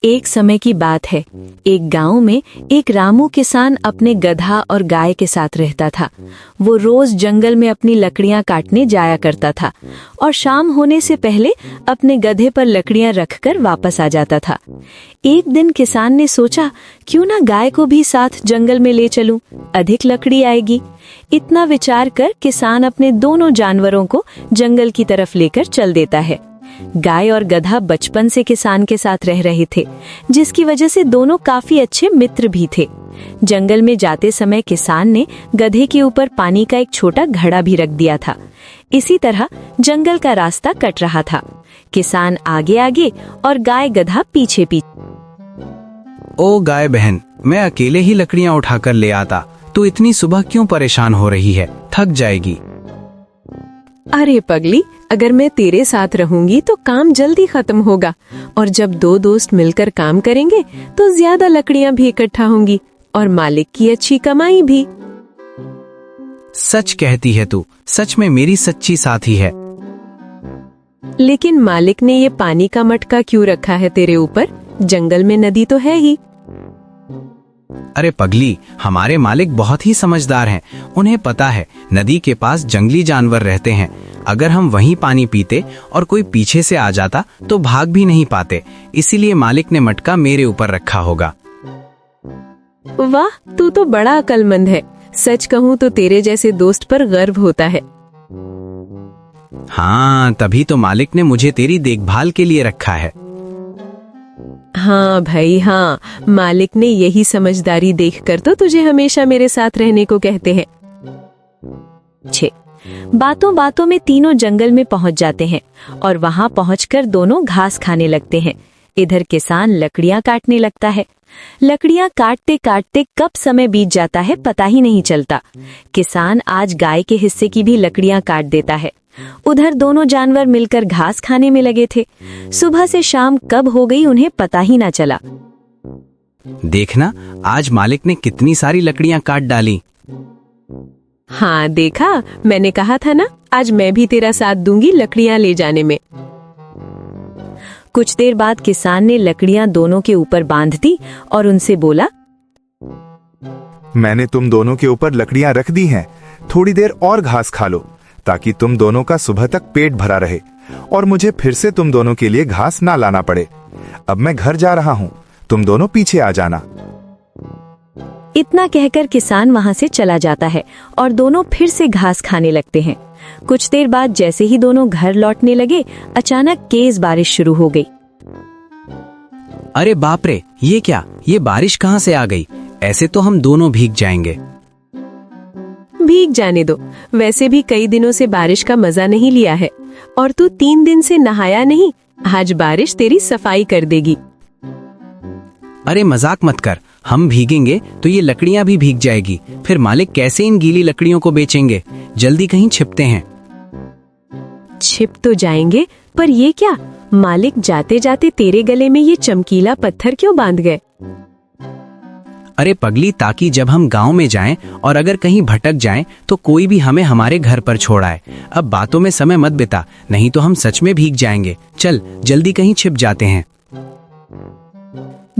एक समय की बात है। एक गांव में एक रामू किसान अपने गधा और गाय के साथ रहता था। वो रोज जंगल में अपनी लकड़ियां काटने जाया करता था और शाम होने से पहले अपने गधे पर लकड़ियां रखकर वापस आ जाता था। एक दिन किसान ने सोचा, क्यों ना गाय को भी साथ जंगल में ले चलूं, अधिक लकड़ी आएगी। इतना विचार कर किसान अपने दोनों जानवरों को जंगल की तरफ लेकर चल देता है। गाय और गधा बचपन से किसान के साथ रह रहे थे, जिसकी वजह से दोनों काफी अच्छे मित्र भी थे। जंगल में जाते समय किसान ने गधे के ऊपर पानी का एक छोटा घड़ा भी रख दिया था। इसी तरह जंगल का रास्ता कट रहा था। किसान आगे आगे और गाय गधा पीछे पीछे। ओ गाय बहन, मैं अकेले ही लकड़ियां उठाकर ले आता, तू इतनी सुबह क्यों परेशान हो रही है? थक जाएगी। अरे पगली, अगर मैं तेरे साथ रहूंगी तो काम जल्दी खत्म होगा, और जब दो दोस्त मिलकर काम करेंगे तो ज्यादा लकड़ियां भी इकट्ठा होंगी और मालिक की अच्छी कमाई भी। सच कहती है तू, सच में मेरी सच्ची साथी है। लेकिन मालिक ने ये पानी का मटका क्यों रखा है तेरे ऊपर? जंगल में नदी तो है ही। अरे पगली, हमारे मालिक बहुत ही समझदार हैं। उन्हें पता है नदी के पास जंगली जानवर रहते हैं। अगर हम वहीं पानी पीते और कोई पीछे से आ जाता तो भाग भी नहीं पाते। इसीलिए मालिक ने मटका मेरे ऊपर रखा होगा। वाह, तू तो बड़ा अक्लमंद है। सच कहूँ तो तेरे जैसे दोस्त पर गर्व होता है। हाँ, तभी तो मालिक ने मुझे तेरी देखभाल के लिए रखा है। हाँ भाई हाँ, मालिक ने यही समझदारी देखकर तो तुझे हमेशा मेरे साथ रहने को कहते हैं। बातों बातों में तीनों जंगल में पहुंच जाते हैं और वहां पहुंचकर दोनों घास खाने लगते हैं। इधर किसान लकड़ियां काटने लगता है। लकड़ियां काटते काटते कब समय बीत जाता है पता ही नहीं चलता। किसान आज गाय के हिस्से की भी लकड़ियां काट देता है। उधर दोनों जानवर मिलकर घास खाने में लगे थे। सुबह से शाम कब हो गई उन्हें पता ही ना चला। देखना, आज मालिक ने कितनी सारी लकड़ियां काट डाली। हाँ देखा, मैंने कहा था ना, आज मैं भी तेरा साथ दूंगी लकड़ियां ले जाने में। कुछ देर बाद किसान ने लकड़ियां दोनों के ऊपर बांध दी और उनसे बोला, मैंने तुम दोनों के ऊपर लकड़ियां रख दी हैं। थोड़ी देर और घास खा लो ताकि तुम दोनों का सुबह तक पेट भरा रहे और मुझे फिर से तुम दोनों के लिए घास ना लाना पड़े। अब मैं घर जा रहा हूँ, तुम दोनों पीछे आ जाना। इतना कहकर किसान वहां से चला जाता है और दोनों फिर से घास खाने लगते हैं। कुछ देर बाद जैसे ही दोनों घर लौटने लगे, अचानक तेज बारिश शुरू हो गई। अरे बाप रे, ये क्या? ये बारिश कहाँ से आ गई? ऐसे तो हम दोनों भीग जाएंगे। भीग जाने दो, वैसे भी कई दिनों से बारिश का मजा नहीं लिया है और तू 3 दिन से नहाया नहीं। आज बारिश तेरी सफाई कर देगी। अरे मजाक मत कर, हम भीगेंगे तो ये लकड़ियां भी भीग जाएगी। फिर मालिक कैसे इन गीली लकड़ियों को बेचेंगे? जल्दी कहीं छिपते हैं। छिप तो जाएंगे, पर ये क्या? मालिक जाते जाते तेरे गले में ये चमकीला पत्थर क्यों बांध गए? अरे पगली, ताकि जब हम गांव में जाएं और अगर कहीं भटक जाएं तो कोई भी हमें हमारे घर पर छोड़ आए। अब बातों में समय मत बिता, नहीं तो हम सच में भीग जाएंगे। चल जल्दी कहीं छिप जाते हैं।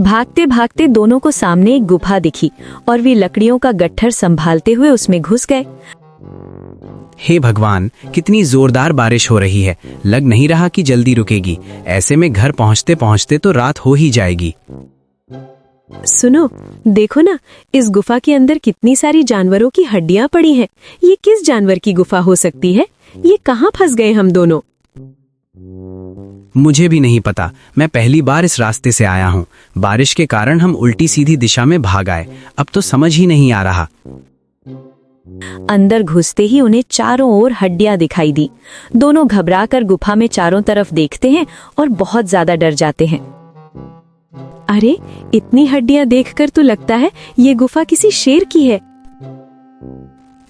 भागते भागते दोनों को सामने एक गुफा दिखी और वे लकड़ियों का गट्ठर संभालते हुए उसमें घुस गए। हे भगवान, कितनी जोरदार बारिश हो रही है। लग नहीं रहा कि जल्दी रुकेगी। ऐसे में घर पहुंचते पहुंचते तो रात हो ही जाएगी। सुनो, देखो ना, इस गुफा के अंदर कितनी सारी जानवरों की हड्डियां पड़ी हैं। ये किस जानवर की गुफा हो सकती है? ये कहाँ फंस गए हम दोनों? मुझे भी नहीं पता। मैं पहली बार इस रास्ते से आया हूँ। बारिश के कारण हम उल्टी सीधी दिशा में भाग आए। अब तो समझ ही नहीं आ रहा। अंदर घुसते ही उन्हें चारों ओर हड्डियां दिखाई दी। दोनों घबराकर गुफा में चारों तरफ देखते हैं और बहुत ज्यादा डर जाते हैं। अरे, इतनी हड्डियां देखकर तो लगता है ये गुफा किसी शेर की है।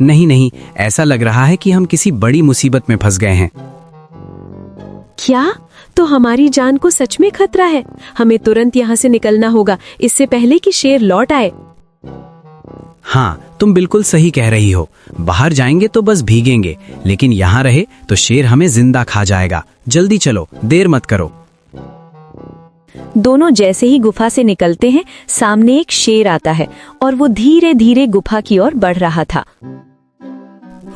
नहीं नहीं, ऐसा लग रहा है कि हम किसी बड़ी मुसीबत में फंस गए हैं। क्या? तो हमारी जान को सच में खतरा है। हमें तुरंत यहाँ से निकलना होगा, इससे पहले कि शेर लौट आए। हाँ, तुम बिल्कुल सही कह रही हो। बाहर जाएंगे तो बस भीगेंगे, लेकिन यहाँ रहे तो शेर हमें जिंदा खा जाएगा। जल्दी चलो, देर मत करो। दोनों जैसे ही गुफा से निकलते हैं, सामने एक शेर आता है और वो धीरे धीरे गुफा की ओर बढ़ रहा था।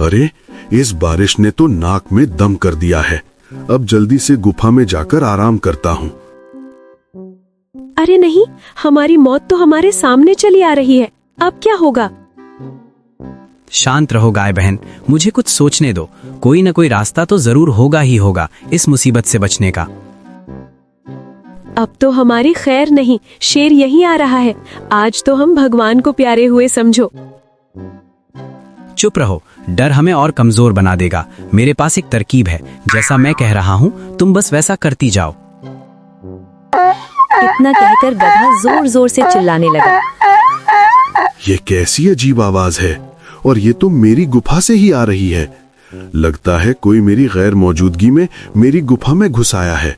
अरे, इस बारिश ने तो नाक में दम कर दिया है। अब जल्दी से गुफा में जाकर आराम करता हूँ। अरे नहीं, हमारी मौत तो हमारे सामने चली आ रही है। अब क्या होगा? शांत रहो गाय बहन, मुझे कुछ सोचने दो। कोई न कोई रास्ता तो जरूर होगा ही होगा इस मुसीबत से बचने का। अब तो हमारी खैर नहीं, शेर यहीं आ रहा है। आज तो हम भगवान को प्यारे हुए समझो। चुप रहो, डर हमें और कमजोर बना देगा। मेरे पास एक तरकीब है, जैसा मैं कह रहा हूँ तुम बस वैसा करती जाओ। इतना कहकर गधा जोर जोर से चिल्लाने लगा। ये कैसी अजीब आवाज है, और ये तो मेरी गुफा से ही आ रही है। लगता है कोई मेरी गैर मौजूदगी में मेरी गुफा में घुस आया है।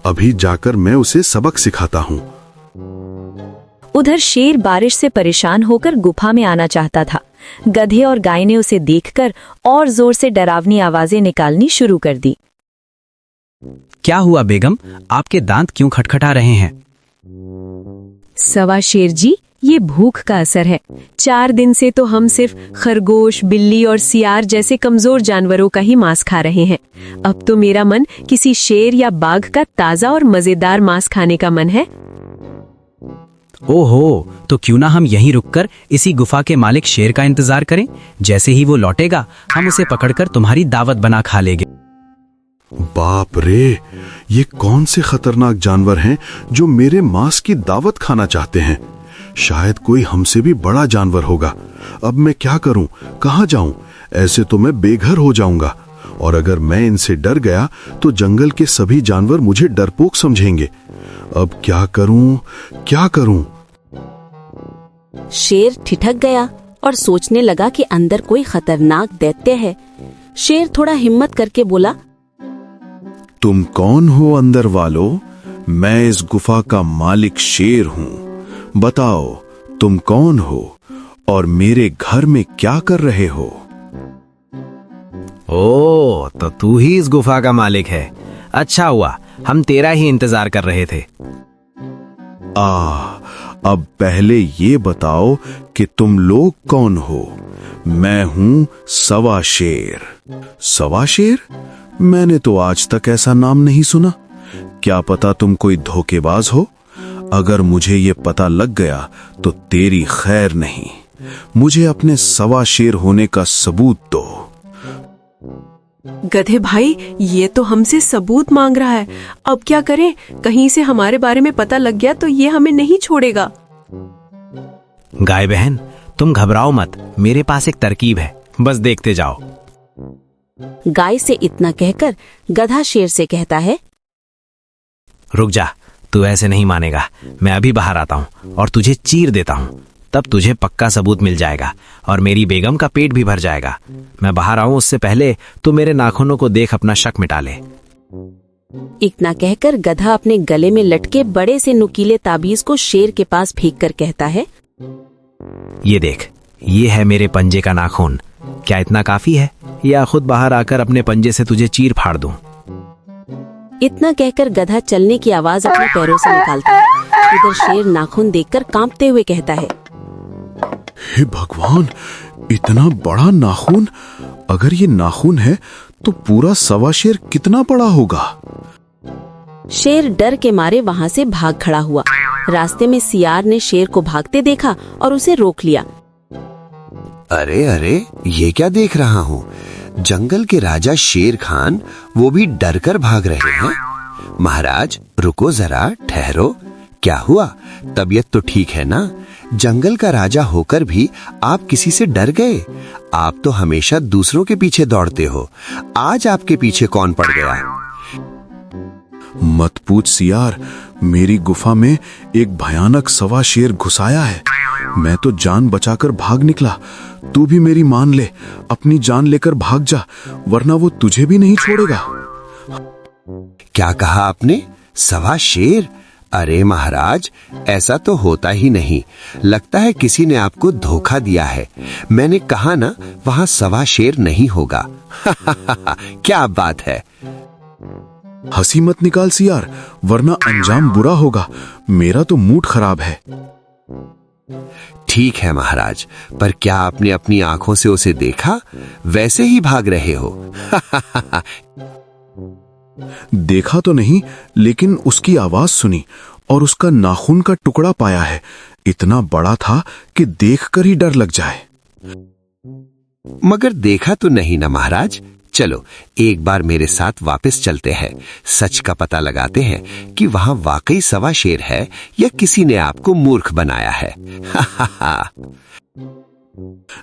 अभी जाकर मैं उसे सबक सिखाता हूँ। उधर शेर बारिश से परेशान होकर गुफा में आना चाहता था। गधे और गाय ने उसे देखकर और जोर से डरावनी आवाजें निकालनी शुरू कर दी। क्या हुआ बेगम, आपके दांत क्यों खटखटा रहे हैं? सवा शेर जी, ये भूख का असर है। 4 दिन से तो हम सिर्फ खरगोश, बिल्ली और सियार जैसे कमजोर जानवरों का ही मांस खा रहे हैं। अब तो मेरा मन किसी शेर या बाघ का ताजा और मजेदार मांस खाने का मन है। ओहो, तो क्यों ना हम यहीं रुककर इसी गुफा के मालिक शेर का इंतजार करें। जैसे ही वो लौटेगा हम उसे पकड़कर तुम्हारी दावत बना खा लेंगे। बाप रे, ये कौन से खतरनाक जानवर हैं जो मेरे मांस की दावत खाना चाहते हैं? शायद कोई हमसे भी बड़ा जानवर होगा। अब मैं क्या करूं, कहां जाऊं? ऐसे तो मैं बेघर हो जाऊंगा, और अगर मैं इनसे डर गया तो जंगल के सभी जानवर मुझे डरपोक समझेंगे। अब क्या करूं, क्या करूं? शेर ठिठक गया और सोचने लगा कि अंदर कोई खतरनाक दैत्य है। शेर थोड़ा हिम्मत करके बोला, तुम कौन हो अंदर वालों? मैं इस गुफा का मालिक शेर हूँ। बताओ तुम कौन हो और मेरे घर में क्या कर रहे हो? ओ, तो तू ही इस गुफा का मालिक है। अच्छा हुआ, हम तेरा ही इंतजार कर रहे थे। अब पहले ये बताओ कि तुम लोग कौन हो? मैं हूं सवा शेर। सवा शेर? मैंने तो आज तक ऐसा नाम नहीं सुना। क्या पता तुम कोई धोखेबाज हो? अगर मुझे ये पता लग गया तो तेरी खैर नहीं। मुझे अपने सवा शेर होने का सबूत दो। गधे भाई, ये तो हमसे सबूत मांग रहा है। अब क्या करें? कहीं से हमारे बारे में पता लग गया तो ये हमें नहीं छोड़ेगा। गाय बहन, तुम घबराओ मत, मेरे पास एक तरकीब है, बस देखते जाओ। गाय से इतना कहकर गधा शेर से कहता है, रुक जा, तू ऐसे नहीं मानेगा। मैं अभी बाहर आता हूँ और तुझे चीर देता हूँ। तब तुझे पक्का सबूत मिल जाएगा और मेरी बेगम का पेट भी भर जाएगा। मैं बाहर आऊं उससे पहले तू मेरे नाखूनों को देख अपना शक मिटा ले। इतना कहकर गधा अपने गले में लटके बड़े से नुकीले ताबीज को शेर के पास फेंक कर कहता है, ये देख, ये है मेरे पंजे का नाखून। क्या इतना काफी है, या खुद बाहर आकर अपने पंजे से तुझे चीर फाड़ दूं? इतना कहकर गधा चलने की आवाज अपने पैरों से निकालता है। इधर शेर नाखून देखकर कांपते हुए कहता है, हे भगवान, इतना बड़ा नाखून! अगर ये नाखून है तो पूरा सवा शेर कितना बड़ा होगा? शेर डर के मारे वहां से भाग खड़ा हुआ। रास्ते में सियार ने शेर को भागते देखा और उसे रोक लिया। अरे अरे, ये क्या देख रहा हूँ? जंगल के राजा शेर खान, वो भी डरकर भाग रहे हैं। महाराज रुको जरा, ठहरो। क्या हुआ? तबीयत तो ठीक है ना? जंगल का राजा होकर भी आप किसी से डर गए? आप तो हमेशा दूसरों के पीछे दौड़ते हो। आज आपके पीछे कौन पड़ गया? मत पूछ सियार, मेरी गुफा में एक भयानक सवा शेर घुस आया है। मैं तो जान बचाकर भाग निकला। तू भी मेरी मान ले, अपनी जान लेकर भाग जा, वरना वो तुझे भी नहीं छोड़ेगा। क्या कहा आपने? सवा शेर? अरे महाराज, ऐसा तो होता ही नहीं। लगता है किसी ने आपको धोखा दिया है। मैंने कहा ना, वहां सवा शेर नहीं होगा। क्या बात है? हंसी मत निकाल सियार, वरना अंजाम बुरा होगा। मेरा तो मूड खराब है। ठीक है महाराज, पर क्या आपने अपनी आंखों से उसे देखा? वैसे ही भाग रहे हो। देखा तो नहीं, लेकिन उसकी आवाज सुनी और उसका नाखून का टुकड़ा पाया है। इतना बड़ा था कि देखकर ही डर लग जाए। मगर देखा तो नहीं ना महाराज। चलो एक बार मेरे साथ वापस चलते हैं, सच का पता लगाते हैं कि वहां वाकई सवा शेर है या किसी ने आपको मूर्ख बनाया है।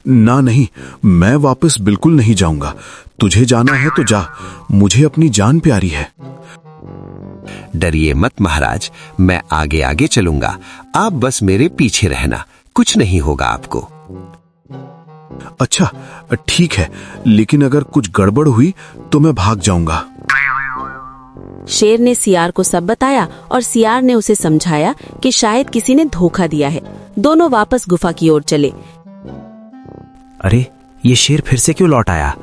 ना नहीं, मैं वापस बिल्कुल नहीं जाऊंगा। तुझे जाना है तो जा, मुझे अपनी जान प्यारी है। डरिए मत महाराज, मैं आगे आगे चलूंगा, आप बस मेरे पीछे रहना, कुछ नहीं होगा आपको। अच्छा ठीक है, लेकिन अगर कुछ गड़बड़ हुई तो मैं भाग जाऊंगा। शेर ने सियार को सब बताया और सियार ने उसे समझाया कि शायद किसी ने धोखा दिया है। दोनों वापस गुफा की ओर चले। अरे ये शेर फिर से क्यों लौट आया?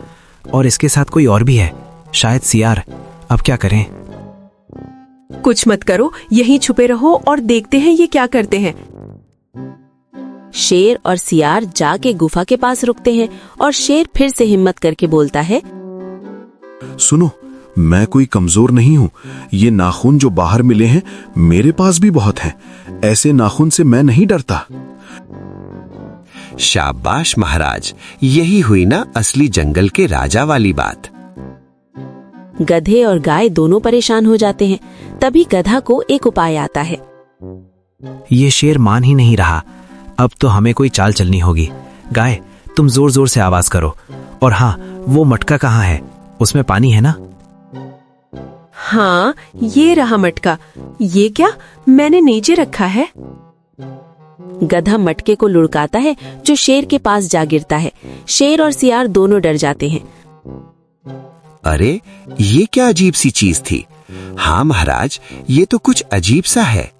और इसके साथ कोई और भी है, शायद सियार। अब क्या करें? कुछ मत करो, यहीं छुपे रहो और देखते हैं ये क्या करते हैं। शेर और सियार जाके गुफा के पास रुकते हैं और शेर फिर से हिम्मत करके बोलता है, सुनो, मैं कोई कमजोर नहीं हूँ। ये नाखून जो बाहर मिले हैं मेरे पास भी बहुत हैं। ऐसे नाखून से मैं नहीं डरता। शाबाश महाराज, यही हुई ना असली जंगल के राजा वाली बात। गधे और गाय दोनों परेशान हो जाते हैं। तभी गधा को एक उपाय आता है। ये शेर मान ही नहीं रहा। अब तो हमें कोई चाल चलनी होगी। गाय, तुम जोर जोर से आवाज करो। और हाँ, वो मटका कहाँ है? उसमें पानी है ना? हाँ, ये रहा मटका। ये क्या मैंने नीचे रखा है? गधा मटके को लुढ़काता है जो शेर के पास जा गिरता है। शेर और सियार दोनों डर जाते हैं। अरे ये क्या अजीब सी चीज थी। हाँ महाराज, ये तो कुछ अजीब सा है।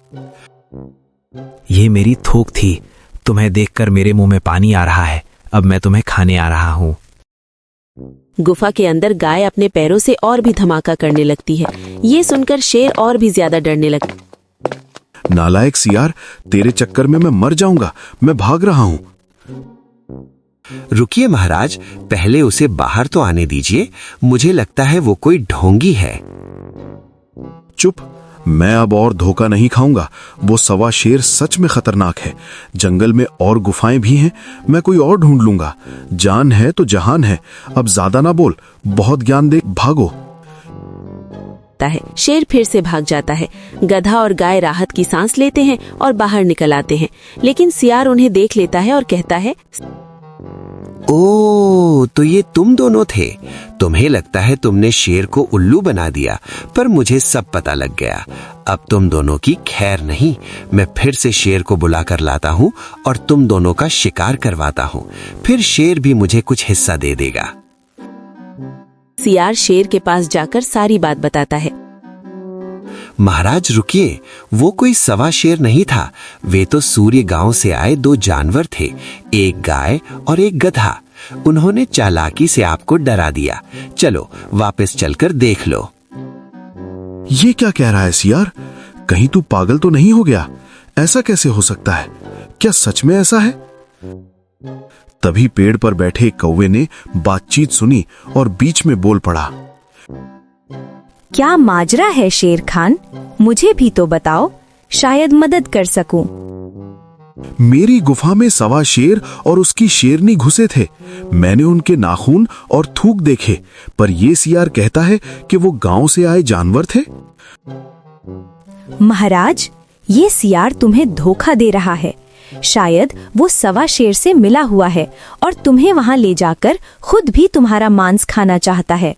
ये मेरी थूक थी। तुम्हें देखकर मेरे मुंह में पानी आ रहा है। अब मैं तुम्हें खाने आ रहा हूँ। गुफा के अंदर गाय अपने पैरों से और भी धमाका करने लगती है। ये सुनकर शेर और भी ज्यादा डरने लगता। नालायक सियार, तेरे चक्कर में मैं मर जाऊंगा। मैं भाग रहा हूँ। रुकिए महाराज, पहले उसे बाहर तो आने दीजिए। मुझे लगता है वो कोई ढोंगी है। चुप, मैं अब और धोखा नहीं खाऊंगा। वो सवा शेर सच में खतरनाक है। जंगल में और गुफाएं भी हैं, मैं कोई और ढूंढ लूंगा। जान है तो जहान है। अब ज्यादा ना बोल, बहुत ज्ञान दे, भागो। है। शेर फिर से भाग जाता है। गधा और गाय राहत की सांस लेते हैं और बाहर निकल आते हैं। लेकिन सियार उन्हें देख लेता है और कहता है, ओ, तो ये तुम दोनों थे। तुम्हें लगता है तुमने शेर को उल्लू बना दिया, पर मुझे सब पता लग गया। अब तुम दोनों की खैर नहीं। मैं फिर से शेर को बुला कर लाता हूँ और तुम दोनों का शिकार करवाता हूँ। फिर शेर भी मुझे कुछ हिस्सा दे देगा। सियार शेर के पास जाकर सारी बात बताता है। महाराज रुकिए, वो कोई सवा शेर नहीं था। वे तो सूर्य गांव से आए दो जानवर थे, एक गाय और एक गधा। उन्होंने चालाकी से आपको डरा दिया। चलो वापस चलकर देख लो। ये क्या कह रहा है सियार? कहीं तू पागल तो नहीं हो गया? ऐसा कैसे हो सकता है? क्या सच में ऐसा है? तभी पेड़ पर बैठे कौवे ने बातचीत सुनी और बीच में बोल पड़ा। क्या माजरा है शेर खान? मुझे भी तो बताओ, शायद मदद कर सकूं। मेरी गुफा में सवा शेर और उसकी शेरनी घुसे थे। मैंने उनके नाखून और थूक देखे, पर ये सियार कहता है कि वो गांव से आए जानवर थे। महाराज, ये सियार तुम्हें धोखा दे रहा है। शायद वो सवा शेर से मिला हुआ है और तुम्हें वहां ले जाकर खुद भी तुम्हारा मांस खाना चाहता है।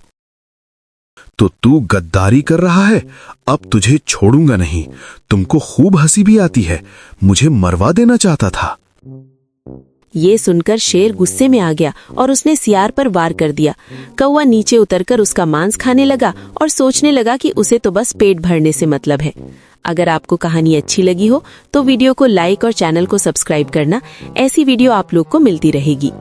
तो तू गद्दारी कर रहा है? अब तुझे छोड़ूंगा नहीं। तुमको खूब हंसी भी आती है। मुझे मरवा देना चाहता था। ये सुनकर शेर गुस्से में आ गया और उसने सियार पर वार कर दिया। कौवा नीचे उतरकर उसका मांस खाने लगा और सोचने लगा कि उसे तो बस पेट भरने से मतलब है। अगर आपको कहानी अच्छी लगी हो तो वीडियो को लाइक और चैनल को सब्सक्राइब करना। ऐसी वीडियो आप लोग को मिलती रहेगी।